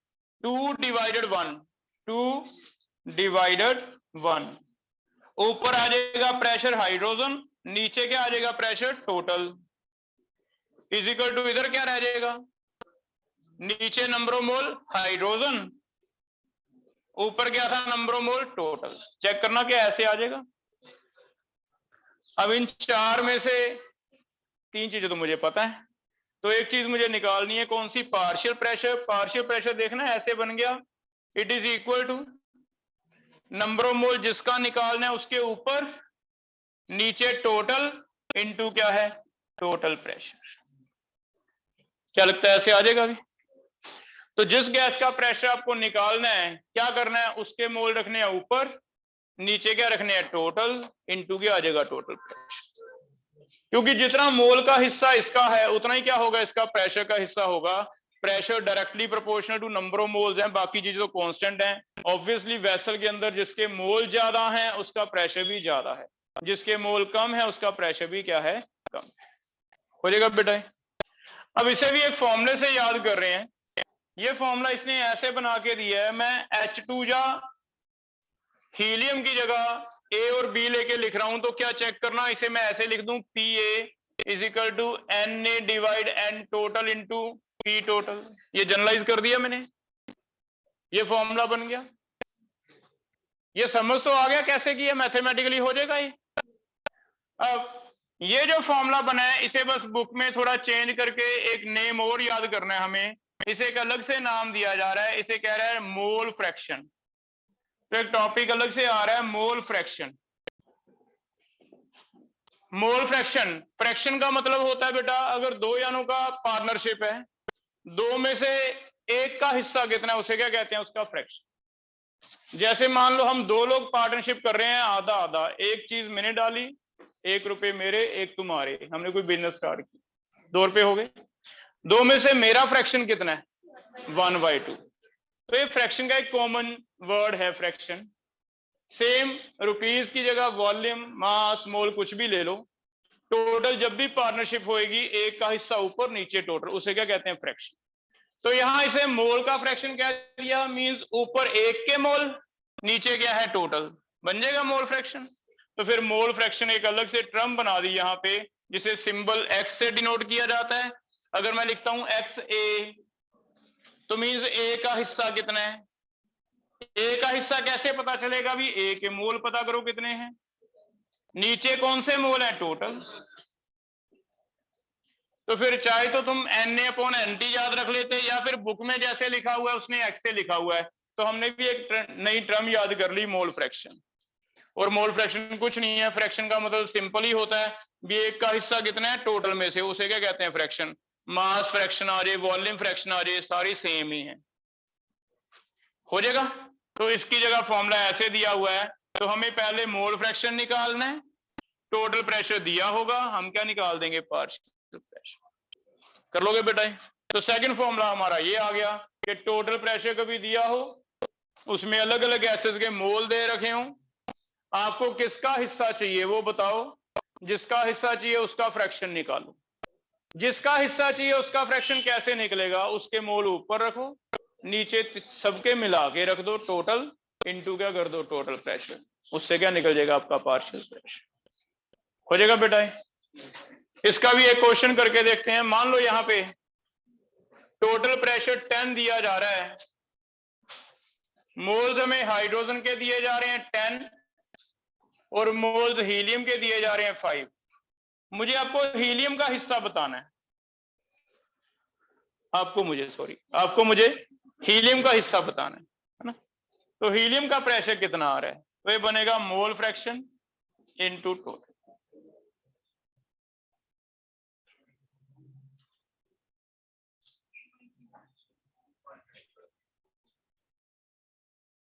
2/1 2/1, ऊपर आ जाएगा प्रेशर हाइड्रोजन, नीचे क्या आ जाएगा, pressure total, is equal to इधर क्या रह जाएगा, नीचे नंबर ऑफ मोल हाइड्रोजन, ऊपर क्या था number of mole total. Check करना क्या ऐसे आ जाएगा। अब इन चार में से तीन चीजें तो मुझे पता है, तो एक चीज मुझे निकालनी है, कौन सी? Partial pressure. पार्शियल प्रेशर देखना ऐसे बन गया, it is equal to number of mole जिसका निकालना है उसके ऊपर नीचे टोटल इनटू क्या है? Total pressure. क्या लगता है ऐसे आ जाएगा अभी? तो जिस गैस का प्रेशर आपको निकालना है, क्या करना है? उसके मोल रखने हैं ऊपर, नीचे क्या रखने हैं? टोटल इनटू क्या आ जाएगा? Total pressure. क्योंकि जितना मोल का हिस्सा इसका है उतना ही क्या होगा? इसका प्रेशर का हिस्सा होगा। Pressure directly proportional to number of moles हैं, बाकी चीजें तो कांस्टेंट हैं। ऑब्वियसली वेसल के अंदर जिसके मोल ज्यादा हैं उसका प्रेशर भी ज्यादा है, जिसके मोल कम है उसका प्रेशर भी क्या है? कम। हो जाएगा बेटा। अब इसे भी एक फॉर्मूले से याद कर रहे हैं। ये फॉर्मूला इसने ऐसे बना के दिया है, मैं H2 या हीलियम की जगह ए और बी लेके लिख रहा हूं, तो क्या चेक करना, इसे मैं ऐसे लिख दूं Pa is equal to Na divide N total into P total. ये जनरलाइज कर दिया मैंने, ये फॉर्मूला बन गया। ये समझ तो आ गया कैसे किया? मैथमेटिकली हो जाएगा ये। अब ये जो फॉर्मूला बना है इसे बस बुक में थोड़ा चेंज करके एक नेम और याद करना है हमें। इसे एक अलग से नाम दिया जा रहा है, इसे कह रहा है मोल फ्रैक्शन। तो एक टॉपिक अलग से आ रहा है, मोल फ्रैक्शन। मोल फ्रैक्शन, फ्रैक्शन का मतलब होता है बेटा, अगर दो यानों का पार्टनरशिप है, दो में से एक का हिस्सा कितना है उसे क्या कहते हैं? उसका फ्रैक्शन। जैसे मान लो हम दो लोग पार्टनरशिप कर रहे हैं, आधा आधा, एक चीज मैंने डाली, 1 रुपए मेरे, एक तुम्हारे, हमने कोई बिजनेस स्टार्ट किया, 2 रुपए हो गए। दो में से मेरा फ्रैक्शन कितना है? 1/2। तो ये फ्रैक्शन का एक कॉमन वर्ड है, फ्रैक्शन। सेम रुपीज की जगह वॉल्यूम, मास, मोल कुछ भी ले लो, टोटल जब भी पार्टनरशिप होएगी एक का हिस्सा ऊपर नीचे टोटल, उसे क्या कहते हैं? फ्रैक्शन। तो यहां इसे मोल का फ्रैक्शन कह दिया, मींस ऊपर एक के मोल, नीचे क्या है? टोटल, बन जाएगा मोल फ्रैक्शन। तो फिर मोल फ्रैक्शन एक अलग से टर्म बना दी यहां पे, जिसे सिंबल x से डिनोट किया जाता है। अगर मैं लिखता हूं XA, तो मींस ए का हिस्सा कितना है? ए का हिस्सा कैसे पता चलेगा? भी ए के मोल पता करो कितने हैं, नीचे कौन से मोल है? टोटल। तो फिर चाहे तो तुम Na/NT याद रख लेते, या फिर बुक में जैसे लिखा हुआ है उसने x से लिखा हुआ है, तो हमने भी एक नई टर्म याद कर ली, मोल फ्रैक्शन। और मोल फ्रैक्शन कुछ नहीं है, फ्रैक्शन का मतलब सिंपल ही होता है, भी एक का हिस्सा कितना है टोटल में से, उसे क्या कहते हैं? फ्रैक्शन। मास फ्रैक्शन आ जाए, वॉल्यूम फ्रैक्शन आ जाए, सारी सेम ही है। हो जाएगा। तो इसकी जगह फॉर्मूला ऐसे दिया हुआ है, तो हमें पहले मोल फ्रैक्शन निकालना है, टोटल प्रेशर दिया होगा, हम क्या निकाल देंगे? Partial pressure. कर लोगे बेटा? तो सेकंड फॉर्मूला हमारा ये आ गया कि टोटल प्रेशर कभी दिया हो, उसमें अलग अलग गैसेस के मोल दे रखे हों, आपको किसका हिस्सा चाहिए वो बताओ, जिसका हिस्सा चाहिए उसका फ्रैक्शन निकालो। जिसका हिस्सा चाहिए उसका फ्रैक्शन कैसे निकलेगा? उसके मोल ऊपर रखो, नीचे सबके मिला के रख दो, टोटल इनटू क्या कर दो? Total pressure. उससे क्या निकल जाएगा? आपका पार्शियल प्रेशर। हो जाएगा बेटा? इसका भी एक क्वेश्चन करके देखते हैं। मान लो यहां पे टोटल प्रेशर 10 दिया जा रहा है, मोल्स हमें हाइड्रोजन के दिए जा रहे हैं 10 और मोल्स हीलियम के दिए जा रहे हैं 5। मुझे आपको हीलियम का हिस्सा बताना है, आपको मुझे हीलियम का हिस्सा बताना है ना। तो हीलियम का प्रेशर कितना आ रहा है? तो ये बनेगा मोल फ्रैक्शन इनटू टोटल।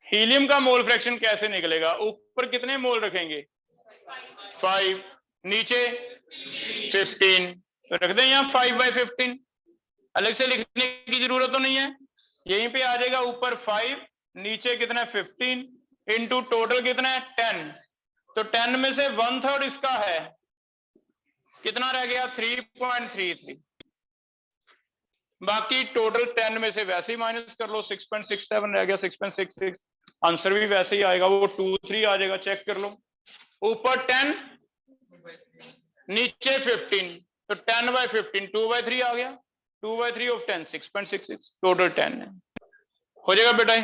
हीलियम का मोल फ्रैक्शन कैसे निकलेगा? ऊपर कितने मोल रखेंगे? 5, नीचे 15, तो रख दें यहां 5/15, अलग से लिखने की जरूरत तो नहीं है, यहीं पे आ जाएगा। ऊपर 5, नीचे कितना है? 15 इनटू टोटल कितना है? 10। तो 10 में से 1/3 इसका है, कितना रह गया? 3.33। बाकी टोटल 10 में से वैसे ही माइनस कर लो, 6.67 रह गया, 6.66। आंसर भी वैसे ही आएगा, वो 2-3 आ जाएगा, चेक कर लो। ऊपर 10 नीचे 15, तो 10/15 2/3 आ गया। 2/3 ऑफ 10 6.66 टोटल 10 है। हो जाएगा बेटा।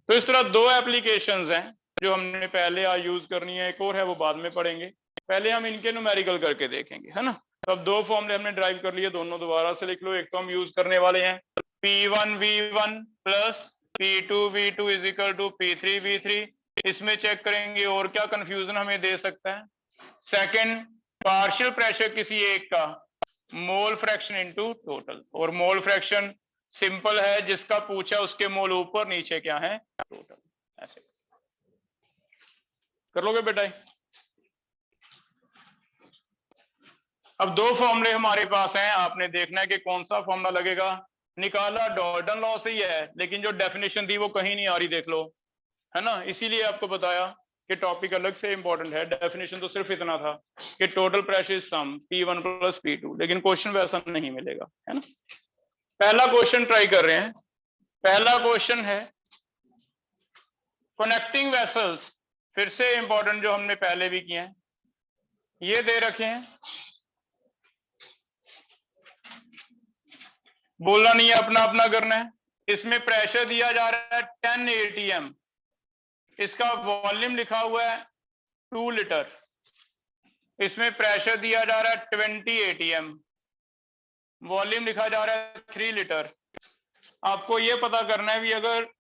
तो इस तरह दो एप्लीकेशंस हैं जो हमने पहले यूज करनी है, एक और है वो बाद में पढ़ेंगे, पहले हम इनके न्यूमेरिकल करके देखेंगे, है ना। तो अब दो फॉर्मूले हमने ड्राइव कर लिए, दोनों दोबारा से लिख लो। एक तो हम यूज करने वाले हैं P1V1 plus P2V2 is equal to P3V3। इसमें चेक करेंगे और क्या कंफ्यूजन हमें दे सकता है। सेकंड, पार्शियल प्रेशर किसी एक का मोल फ्रैक्शन इनटू टोटल, और मोल फ्रैक्शन सिंपल है, जिसका पूछा उसके मोल ऊपर नीचे क्या है टोटल। ऐसे कर लोगे बेटा। अब दो फॉर्मूले हमारे पास हैं, आपने देखना है कि कौन सा फॉर्मूला लगेगा। निकाला डॉल्टन लॉ से ही है, लेकिन जो डेफिनेशन थी वो कहीं नहीं आ रही, देख लो, है ना। इसीलिए आपको बताया कि टॉपिक अलग से इंपॉर्टेंट है। डेफिनेशन तो सिर्फ इतना था कि total pressure is sum P1 plus P2, लेकिन क्वेश्चन वैसा नहीं मिलेगा, है ना। पहला क्वेश्चन ट्राई कर रहे हैं। पहला क्वेश्चन है कनेक्टिंग वेसल्स, फिर से इंपॉर्टेंट जो हमने पहले भी किए हैं। ये दे रखे हैं, बोलना नहीं है, अपना अपना करना है। इसमें प्रेशर दिया जा रहा है 10 ATM, इसका वॉल्यूम लिखा हुआ है 2 लीटर। इसमें प्रेशर दिया जा रहा है 20 ATM, वॉल्यूम लिखा जा रहा है 3 लीटर। आपको यह पता करना है भी अगर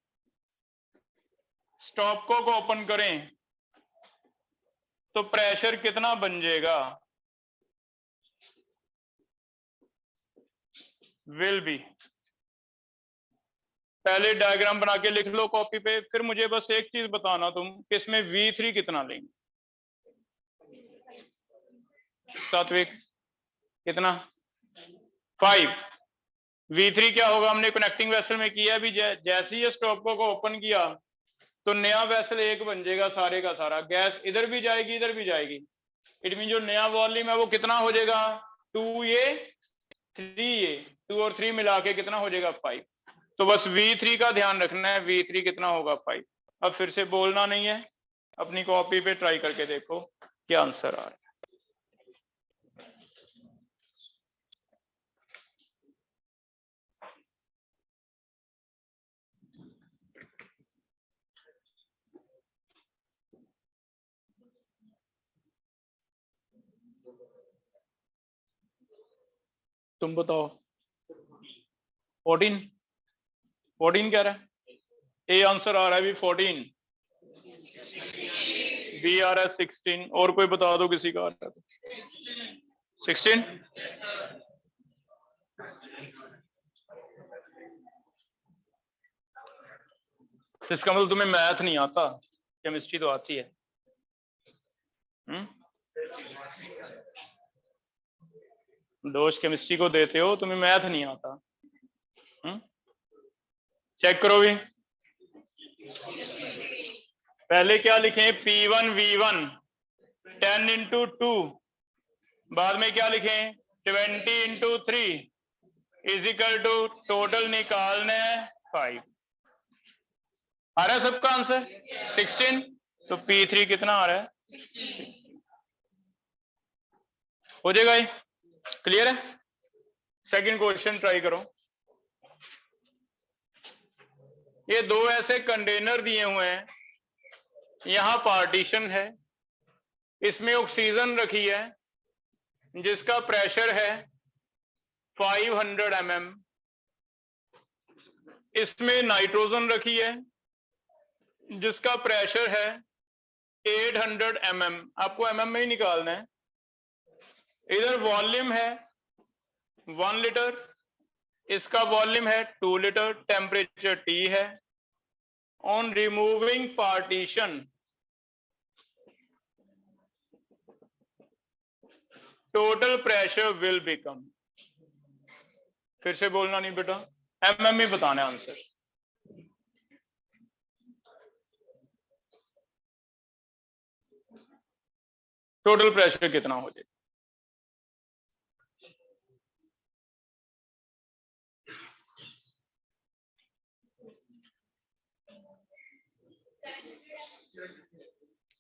स्टॉपको को ओपन करें तो प्रेशर कितना बन जाएगा। विल बी, पहले डायग्राम बना के लिख लो कॉपी पे, फिर मुझे बस एक चीज बताना तुम कि इसमें V3 कितना लेंगे। सात्विक कितना 5। V3 क्या होगा, हमने कनेक्टिंग वेसल में किया भी, जैसे ही स्टॉपको को ओपन किया तो नया वेसल एक बन जाएगा, सारे का सारा गैस इधर भी जाएगी इधर भी जाएगी। इट मीन जो नया वॉल्यूम है वो कितना हो जाएगा 2A 3A, 2 और 3 मिला के कितना हो जाएगा 5। तो बस V3 का ध्यान रखना है, V3 कितना होगा 5। अब फिर से बोलना नहीं है, अपनी कॉपी पे ट्राई करके देखो क्या आंसर आ रहा है। तुम बताओ 14 कह रहा है, ए आंसर आ रहा है भी 14, बी आ रहा है 16, और कोई बता दो किसी का आ रहा है तो 16। इसका मतलब तुम्हें मैथ नहीं आता, केमिस्ट्री तो आती है। दोष केमिस्ट्री को देते हो, तुम्हें मैथ नहीं आता। चेक करो भी, पहले क्या लिखें P1V1 10 इंटू 2, बाद में क्या लिखें 20 into 3 is equal to total निकालना है 5। आ रहा है सबका आंसर 16। तो P3 कितना आ रहा है, हो जाएगा ये क्लियर है। सेकंड क्वेश्चन ट्राई करो। ये दो ऐसे कंटेनर दिए हुए हैं, यहां पार्टीशन है, इसमें ऑक्सीजन रखी है जिसका प्रेशर है 500 mm, इसमें नाइट्रोजन रखी है जिसका प्रेशर है 800 mm, आपको mm में ही निकालना है। इधर वॉल्यूम है 1 लीटर, इसका वॉल्यूम है 2 लीटर, टेम्परेचर T है। On removing partition total pressure will become, फिर से बोलना नहीं बेटा, mm ही बताना है आंसर। टोटल प्रेशर कितना हो जाए,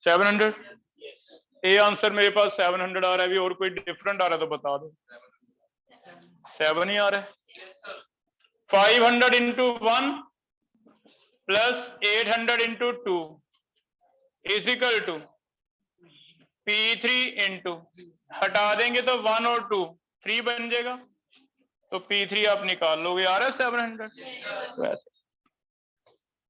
सेवन 700। ए आंसर मेरे पास 700 आ रहा है, अभी और कोई डिफरेंट आ रहा है तो बता दो। 7 ही आ रहा है। 500 into 1 plus 800 into 2 is equal to P3 into, हटा देंगे तो 1 और 2 3 बन जाएगा, तो P3 आप निकाल लोगे, आ रहा है 700। तो ऐसे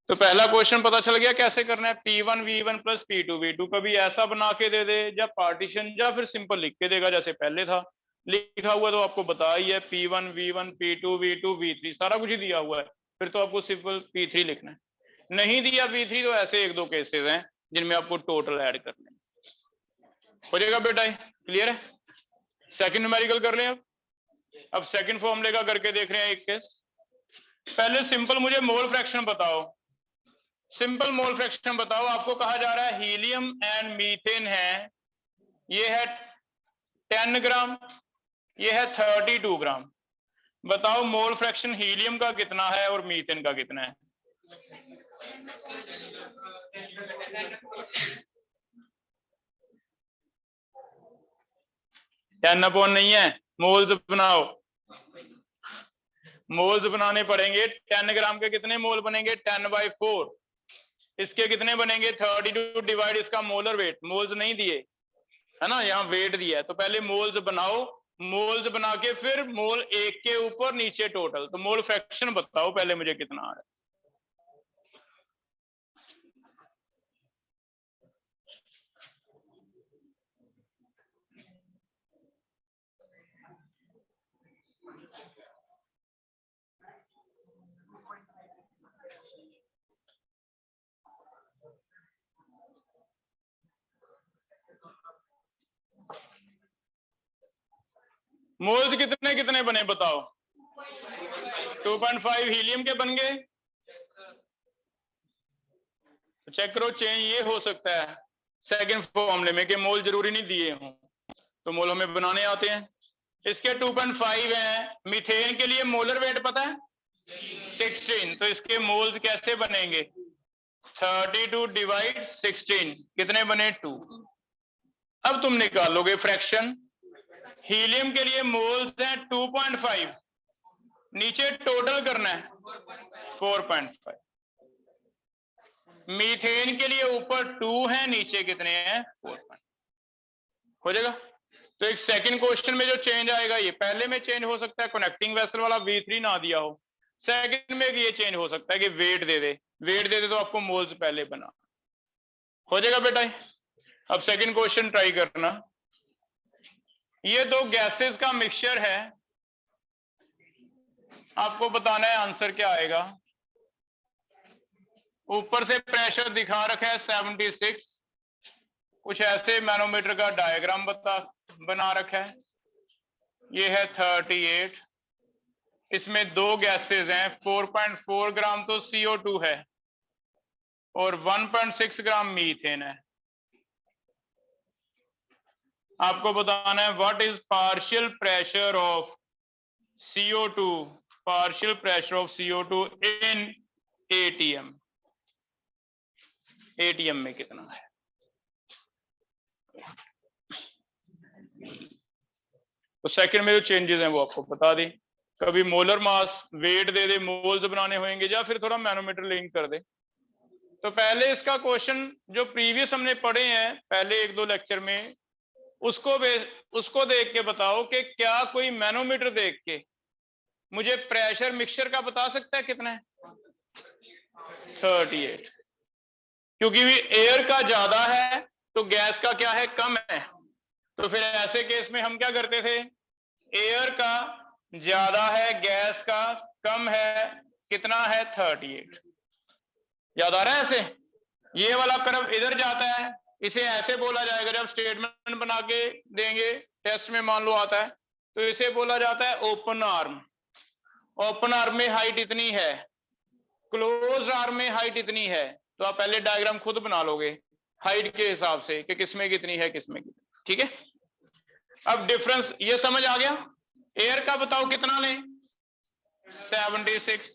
तो पहला क्वेश्चन पता चल गया कैसे करना है। P1 V1 plus P2 V2 कभी ऐसा बना के दे दे या पार्टीशन, या फिर सिंपल लिख के देगा जैसे पहले था लिखा हुआ, तो आपको बता ही है P1 V1 P2 V2 V3 सारा कुछ ही दिया हुआ है, फिर तो आपको सिंपल P3 लिखना है। नहीं दिया P3 तो ऐसे एक दो केसेस हैं जिनमें आपको टोटल ऐड करने हैं। हो जाएगा बेटा, क्लियर है। सेकंड न्यूमेरिकल कर लें। अब सेकंड फॉर्मूले का करके देख रहे हैं एक केस। पहले सिंपल मुझे मोल फ्रैक्शन बताओ, सिंपल मोल फ्रैक्शन बताओ। आपको कहा जा रहा है हीलियम एंड मीथेन है, ये है 10 ग्राम, ये है 32 ग्राम। बताओ मोल फ्रैक्शन हीलियम का कितना है और मीथेन का कितना है। टेन अपॉन नहीं है, मोल्स बनाओ, मोल्स बनाने पड़ेंगे। 10 ग्राम के कितने मोल बनेंगे, 10/4। इसके कितने बनेंगे, 32 डिवाइड इसका मोलर वेट, मोल्स नहीं दिए है ना, यहाँ वेट दिया है। तो पहले मोल्स बनाओ, मोल्स बना के फिर मोल एक के ऊपर नीचे टोटल। तो मोल फ्रैक्शन बताओ पहले मुझे कितना आ रहा है। मोल्स कितने कितने बने बताओ। 2.5 हीलियम के बन गए। तो चेक करो, चेंज ये हो सकता है सेकंड फॉर्मूले में कि मोल जरूरी नहीं दिए हों, तो मोल हमें बनाने आते हैं। इसके 2.5 है। मीथेन के लिए मोलर वेट पता है 16, तो इसके मोल्स कैसे बनेंगे, 32 डिवाइड 16 कितने बने 2। अब तुम निकालोगे फ्रैक्शन। हीलियम के लिए मोल्स हैं 2.5, नीचे टोटल करना है 4.5। मीथेन के लिए ऊपर 2 है, नीचे कितने हैं 4. हो जाएगा। तो एक सेकंड क्वेश्चन में जो चेंज आएगा, ये पहले में चेंज हो सकता है कनेक्टिंग वेसल वाला V3 ना दिया हो, सेकंड में ये चेंज हो सकता है कि वेट दे दे, वेट दे दे तो आपको मोल्स पहले बना। हो जाएगा बेटा। अब सेकंड क्वेश्चन ट्राई करना। ये दो गैसेस का मिक्सचर है, आपको बताना है आंसर क्या आएगा। ऊपर से प्रेशर दिखा रखा है 76, कुछ ऐसे मैनोमीटर का डायग्राम बना रखा है, ये है 38। इसमें दो गैसेस हैं, 4.4 ग्राम तो CO2 है और 1.6 ग्राम मीथेन है। आपको बताना है what is partial pressure of CO2, partial pressure of CO2 in ATM, ATM में कितना है। तो सेकंड में जो चेंजेस हैं वो आपको बता दी। कभी मोलर मास वेट दे दे, मोल्स बनाने होंगे, या फिर थोड़ा मैनोमीटर लिंक कर दे। तो पहले इसका क्वेश्चन जो प्रीवियस हमने पढ़े हैं पहले एक दो लेक्चर में, उसको देख के बताओ कि क्या कोई मैनोमीटर देख के मुझे प्रेशर मिक्सचर का बता सकता है कितना है 38। क्योंकि भी एयर का ज्यादा है तो गैस का क्या है कम है, तो फिर ऐसे केस में हम क्या करते थे, एयर का ज्यादा है गैस का कम है, कितना है 38। याद आ रहा है। ऐसे ये वाला कर्व इधर जाता है, इसे ऐसे बोला जाएगा, जब स्टेटमेंट बना के देंगे टेस्ट में मान लो आता है, तो इसे बोला जाता है ओपन आर्म। ओपन आर्म में हाइट इतनी है, क्लोज आर्म में हाइट इतनी है, तो आप पहले डायग्राम खुद बना लोगे हाइट के हिसाब से कि किसमें कितनी है किसमें कितनी। ठीक है, अब डिफरेंस ये समझ आ गया। एयर का बताओ कितना लें 76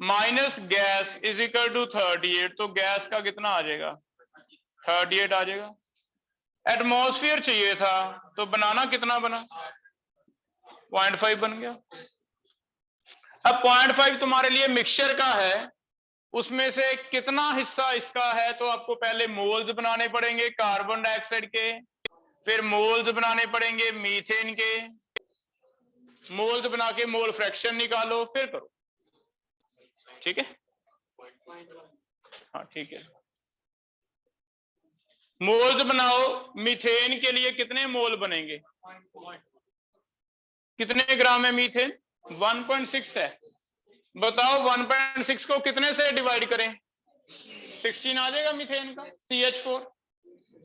minus gas is equal to 38, तो गैस का कितना आ जाएगा 38 आ जाएगा। एटमॉस्फेयर चाहिए था तो बनाना कितना बना 0.5 बन गया। अब 0.5 तुम्हारे लिए मिक्सचर का है, उसमें से कितना हिस्सा इसका है, तो आपको पहले मोल्स बनाने पड़ेंगे कार्बन डाइऑक्साइड के, फिर मोल्स बनाने पड़ेंगे मीथेन के, मोल्स बना के मोल फ्रैक्शन निकालो, फिर करो। ठीक है, हाँ ठीक है। मोल्स बनाओ, मीथेन के लिए कितने मोल बनेंगे, कितने ग्राम है मीथेन, 1.6 है। बताओ 1.6 को कितने से डिवाइड करें, 16 आ जाएगा मीथेन का, CH4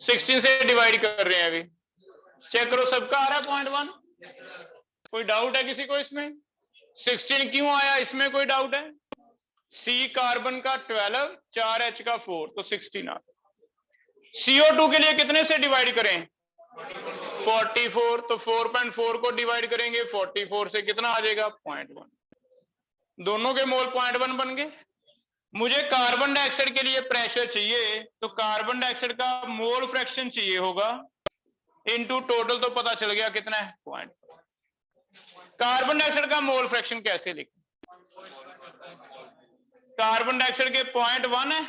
16 से डिवाइड कर रहे हैं अभी, चेक करो सबका आ रहा है 0.1। कोई डाउट है किसी को इसमें, 16 क्यों आया इसमें कोई डाउट है, C कार्बन का 12, 4H का 4, तो 16 आ। CO2 के लिए कितने से डिवाइड करें, 44, तो 4.4 को डिवाइड करेंगे 44 से, कितना आ जाएगा 0.1। दोनों के मोल 0.1 बन गए। मुझे कार्बन डाइऑक्साइड के लिए प्रेशर चाहिए, तो कार्बन डाइऑक्साइड का मोल फ्रैक्शन चाहिए होगा इनटू टोटल, तो पता चल गया कितना है 0.5। कार्बन डाइऑक्साइड का मोल फ्रैक्शन कैसे लिखें, कार्बन डाइऑक्साइड के 0.1 है,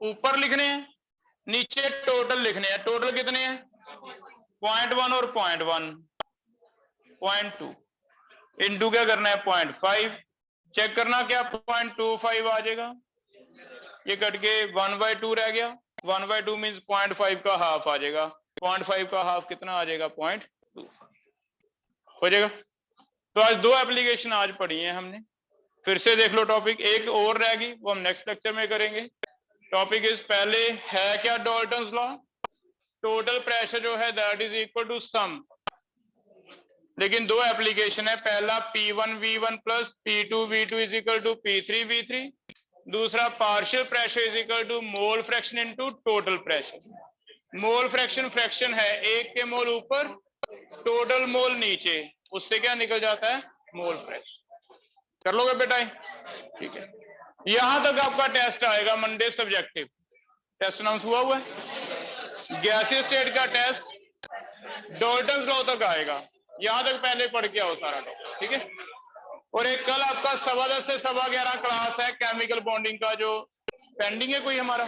ऊपर लिखने हैं, नीचे टोटल लिखने हैं, टोटल कितने हैं 0.1 और 0.1, 0.2 इनटू क्या करना है 0.5, चेक करना क्या 0.25 आ जाएगा, ये कट के 1/2 रह गया, 1/2 मीन्स 0.5 का हाफ आ जाएगा, 0.5 का हाफ कितना आ जाएगा 0.2 हो जाएगा। तो आज 2 एप्लीकेशन आज पढ़ी हैं हमने, फिर से देख लो टॉपिक, एक और रहेगी वो हम नेक्स्ट लेक्चर में करेंगे। टॉपिक इस पहले है क्या डाल्टन्स लॉ, टोटल प्रेशर जो है दैट इज इक्वल टू सम, लेकिन 2 एप्लीकेशन है, पहला P1V1 plus P2V2 is equal to P3V3, दूसरा partial pressure is equal to mole fraction into total pressure. Mole fraction fraction है, एक के मोल ऊपर टोटल मोल नीचे, उससे क्या निकल जाता है मोल फ्रैक्शन। कर लोगे बेटा, ठीक है। यहां तक आपका टेस्ट आएगा मंडे सब्जेक्टिव टेस्ट अनाउंस हुआ है, गैसीय स्टेट का टेस्ट डाल्टन्स लॉ तक आएगा, यहां तक पहले पढ़ के आओ सारा टॉपिक, ठीक है। और एक कल आपका 10:15 से 11:15 क्लास है केमिकल बॉन्डिंग का, जो पेंडिंग है कोई हमारा,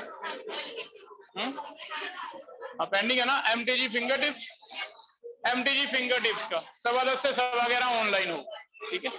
पेंडिंग है ना, MTG finger tips, MTG finger tips का 10:15 से 11:15 ऑनलाइन हो, ठीक है।